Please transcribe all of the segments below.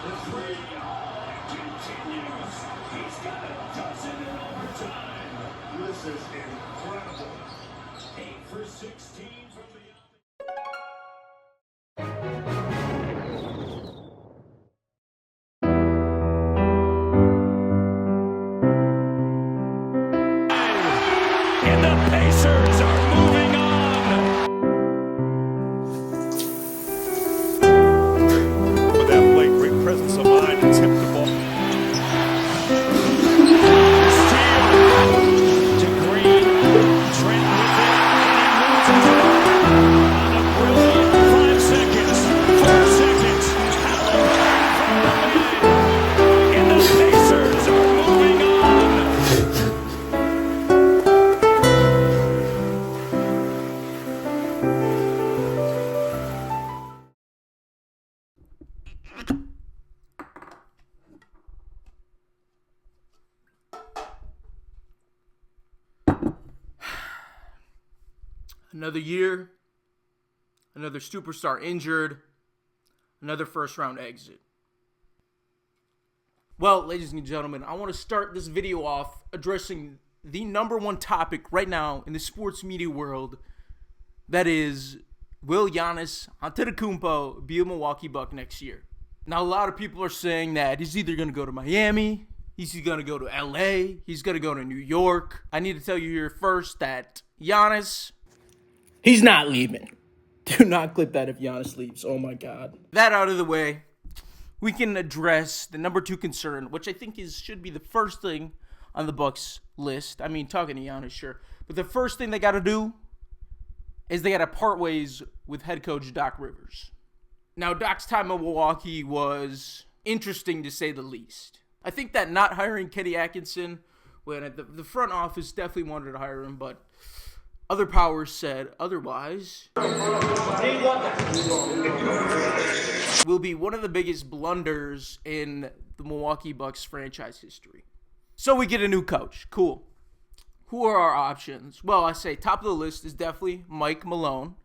The three continues. He's got a dozen in overtime. This is incredible. 8 for 16 from and the Pacers are moving on. With that play, great presence of mind and tip the ball. Steal to Green. Trent with it, and he moves it on a brilliant 5 seconds, 4 seconds. Halliburton from the win, and the Pacers are moving on. Another year, another superstar injured, another first-round exit. Well, ladies and gentlemen, I want to start this video off addressing the number one topic right now in the sports media world. That is, will Giannis Antetokounmpo be a Milwaukee Buck next year? Now, a lot of people are saying that he's either going to go to Miami, he's going to go to LA, he's going to go to New York. I need to tell you here first that Giannis, he's not leaving. Do not clip that if Giannis leaves. Oh my God. That out of the way, we can address the number 2 concern, which I think should be the first thing on the Bucks list. I mean, talking to Giannis, sure. But the first thing they got to do is they got to part ways with head coach Doc Rivers. Now, Doc's time in Milwaukee was interesting to say the least. I think that not hiring Kenny Atkinson, when the front office definitely wanted to hire him, but other powers said otherwise, will be one of the biggest blunders in the Milwaukee Bucks franchise history. So we get a new coach. Cool. Who are our options? Well, I say top of the list is definitely Mike Malone.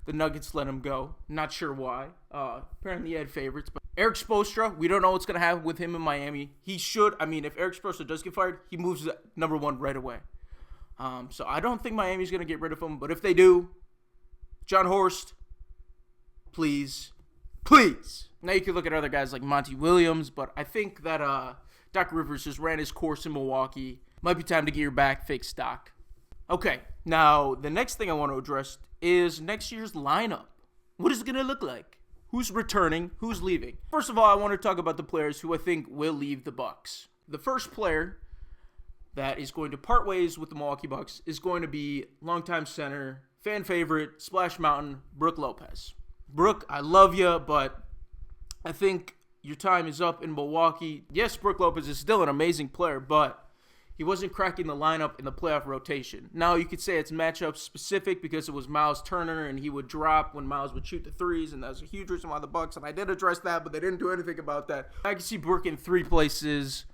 The Nuggets let him go. Not sure why. Apparently he had favorites. But Eric Spoelstra, we don't know what's going to happen with him in Miami. He should. I mean, if Eric Spoelstra does get fired, he moves to number 1 right away. So I don't think Miami's going to get rid of him. But if they do, John Horst, please. Now you can look at other guys like Monty Williams. But I think that Doc Rivers just ran his course in Milwaukee. Might be time to get your back fixed, Doc. Okay, now the next thing I want to address is next year's lineup. What is it going to look like? Who's returning? Who's leaving? First of all, I want to talk about the players who I think will leave the Bucks. The first player that is going to part ways with the Milwaukee Bucks is going to be longtime center, fan favorite, Splash Mountain, Brook Lopez. Brook, I love you, but I think your time is up in Milwaukee. Yes, Brook Lopez is still an amazing player, but he wasn't cracking the lineup in the playoff rotation. Now, you could say it's matchup specific because it was Miles Turner, and he would drop when Miles would shoot the threes, and that was a huge reason why the Bucks, and I did address that, but they didn't do anything about that. I can see Brook in 3 places.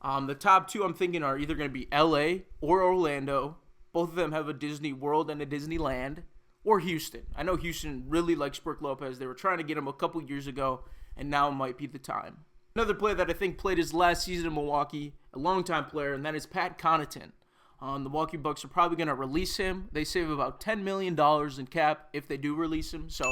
The top 2 I'm thinking are either going to be LA or Orlando. Both of them have a Disney World and a Disneyland. Or Houston. I know Houston really likes Brook Lopez. They were trying to get him a couple years ago, and now might be the time. Another player that I think played his last season in Milwaukee, a longtime player, and that is Pat Connaughton. The Milwaukee Bucks are probably going to release him. They save about $10 million in cap if they do release him, so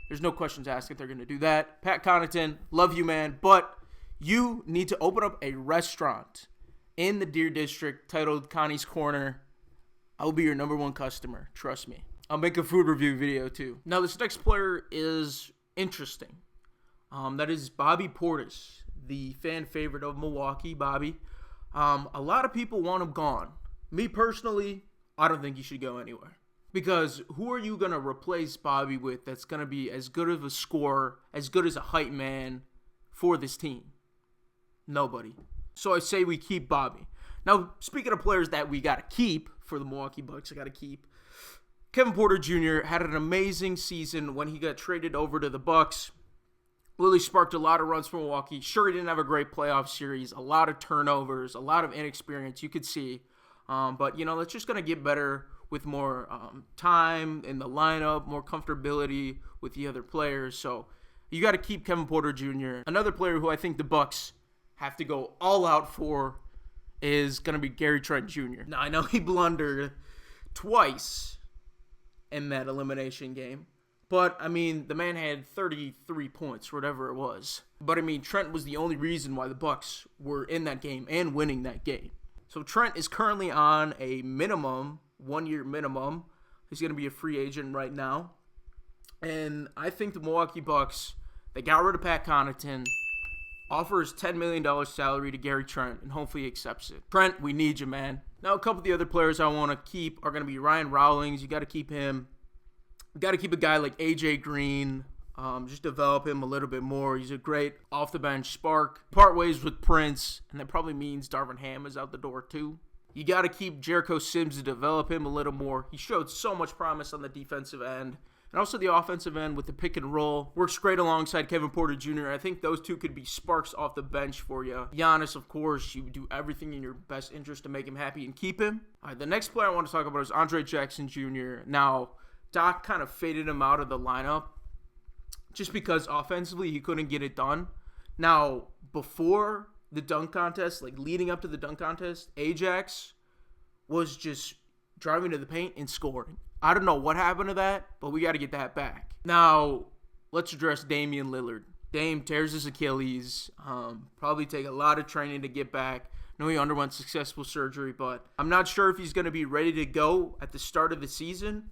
there's no questions asked if they're going to do that. Pat Connaughton, love you, man, but you need to open up a restaurant in the Deer District titled Connie's Corner. I'll be your number 1 customer, trust me. I'll make a food review video too. Now, this next player is interesting. That is Bobby Portis, the fan favorite of Milwaukee, Bobby. A lot of people want him gone. Me personally, I don't think he should go anywhere. Because who are you going to replace Bobby with that's going to be as good of a scorer, as good as a hype man for this team? Nobody. So I say we keep Bobby. Now, speaking of players that we got to keep for the Milwaukee Bucks, I got to keep. Kevin Porter Jr. had an amazing season when he got traded over to the Bucks. Really sparked a lot of runs for Milwaukee. Sure, he didn't have a great playoff series. A lot of turnovers, a lot of inexperience, you could see. But, it's just going to get better with more time in the lineup, more comfortability with the other players. So You got to keep Kevin Porter Jr. Another player who I think the Bucks have to go all out for is going to be Gary Trent Jr. Now, I know he blundered twice in that elimination game. But, I mean, the man had 33 points, whatever it was. But, I mean, Trent was the only reason why the Bucks were in that game and winning that game. So, Trent is currently on a minimum, 1-year minimum. He's going to be a free agent right now. And I think the Milwaukee Bucks, they got rid of Pat Connaughton, offers $10 million salary to Gary Trent, and hopefully he accepts it. Trent, we need you, man. Now, a couple of the other players I want to keep are going to be Ryan Rawlings. You got to keep him. You got to keep a guy like AJ Green. Just develop him a little bit more. He's a great off-the-bench spark. Part ways with Prince, and that probably means Darvin Ham is out the door too. You got to keep Jericho Sims to develop him a little more. He showed so much promise on the defensive end. And also the offensive end with the pick and roll. Works great alongside Kevin Porter Jr. I think those two could be sparks off the bench for you. Giannis, of course, you do everything in your best interest to make him happy and keep him. All right, the next player I want to talk about is Andre Jackson Jr. Now, Doc kind of faded him out of the lineup just because offensively he couldn't get it done. Now, before the dunk contest, like leading up to the dunk contest, Ajax was just driving to the paint and scoring. I don't know what happened to that, but we got to get that back. Now, let's address Damian Lillard. Dame tears his Achilles. Probably take a lot of training to get back. I know he underwent successful surgery, but I'm not sure if he's going to be ready to go at the start of the season.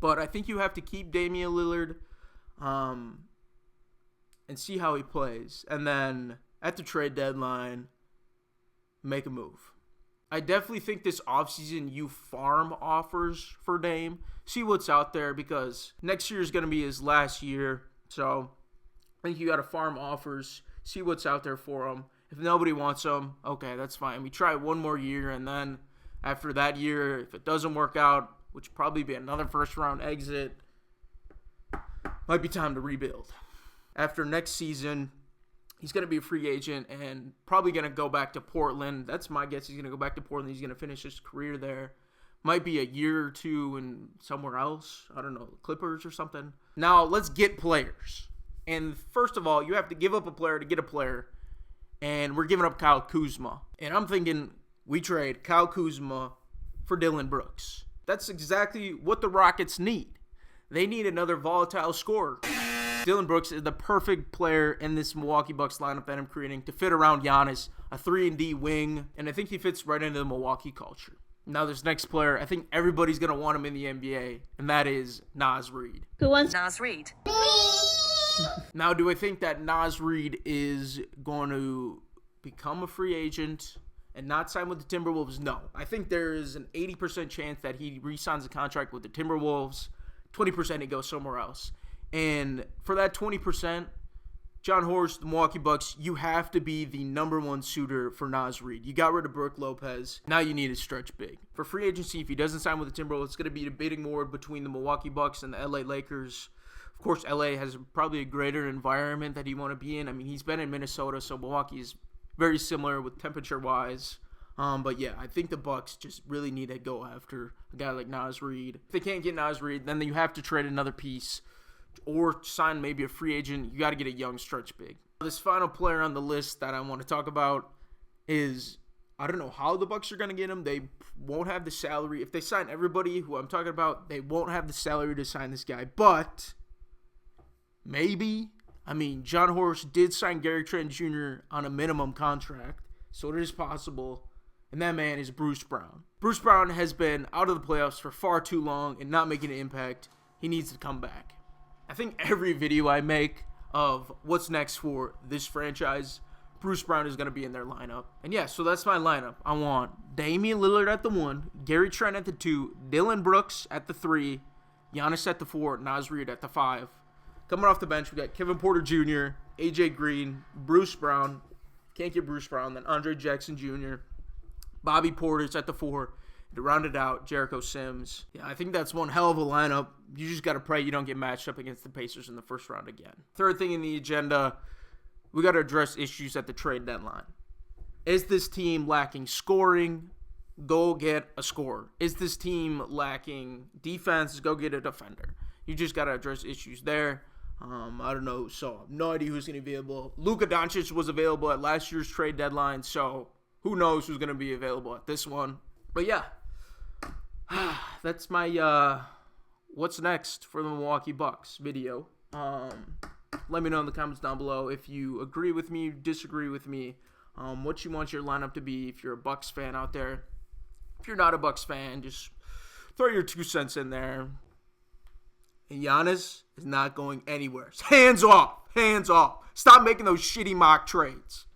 But I think you have to keep Damian Lillard and see how he plays. And then at the trade deadline, make a move. I definitely think this offseason you farm offers for Dame. See what's out there because next year is going to be his last year. So I think you got to farm offers. See what's out there for him. If nobody wants him, okay, that's fine. We try one more year, and then after that year, if it doesn't work out, which would probably be another first-round exit, might be time to rebuild. After next season, he's going to be a free agent and probably going to go back to Portland. That's my guess. He's going to go back to Portland. He's going to finish his career there. Might be a year or two in somewhere else. I don't know, Clippers or something. Now, let's get players. And first of all, you have to give up a player to get a player. And we're giving up Kyle Kuzma. And I'm thinking we trade Kyle Kuzma for Dillon Brooks. That's exactly what the Rockets need. They need another volatile scorer. Dillon Brooks is the perfect player in this Milwaukee Bucks lineup that I'm creating to fit around Giannis, a 3-and-D wing, and I think he fits right into the Milwaukee culture. Now this next player, I think everybody's going to want him in the NBA, and that is Naz Reid. Who wants Naz Reid? Now, do I think that Naz Reid is going to become a free agent and not sign with the Timberwolves? No. I think there is an 80% chance that he re-signs a contract with the Timberwolves. 20% he goes somewhere else. And for that 20%, John Horst, the Milwaukee Bucks, you have to be the number one suitor for Naz Reid. You got rid of Brook Lopez. Now you need to stretch big. For free agency, if he doesn't sign with the Timberwolves, it's going to be a bidding war between the Milwaukee Bucks and the LA Lakers. Of course, LA has probably a greater environment that he want to be in. I mean, he's been in Minnesota, so Milwaukee is very similar with temperature-wise. But yeah, I think the Bucks just really need to go after a guy like Naz Reid. If they can't get Naz Reid, then you have to trade another piece or sign maybe a free agent. You got to get a young stretch big. This final player on the list that I want to talk about is, I don't know how the Bucks are going to get him. They won't have the salary. If they sign everybody who I'm talking about, they won't have the salary to sign this guy. But maybe. I mean, John Horst did sign Gary Trent Jr. on a minimum contract, so it is possible. And that man is Bruce Brown. Bruce Brown has been out of the playoffs for far too long and not making an impact. He needs to come back. I think every video I make of what's next for this franchise, Bruce Brown is going to be in their lineup. And yeah, so that's my lineup. I want Damian Lillard at the 1, Gary Trent at the 2, Dillon Brooks at the 3, Giannis at the 4, Naz Reid at the 5. Coming off the bench, we got Kevin Porter Jr., AJ Green, Bruce Brown. Can't get Bruce Brown. Then Andre Jackson Jr., Bobby Portis at the 4. To round it out, Jericho Sims. Yeah, I think that's one hell of a lineup. You just got to pray you don't get matched up against the Pacers in the first round again. Third thing in the agenda, we got to address issues at the trade deadline. Is this team lacking scoring? Go get a scorer. Is this team lacking defense? Go get a defender. You just got to address issues there. I don't know, so I have no idea who's going to be available. Luka Doncic was available at last year's trade deadline, so who knows who's going to be available at this one. But yeah, that's my what's next for the Milwaukee Bucks video. Let me know in the comments down below if you agree with me, disagree with me, what you want your lineup to be if you're a Bucks fan out there. If you're not a Bucks fan, just throw your 2 cents in there. And Giannis is not going anywhere. Hands off. Hands off. Stop making those shitty mock trades.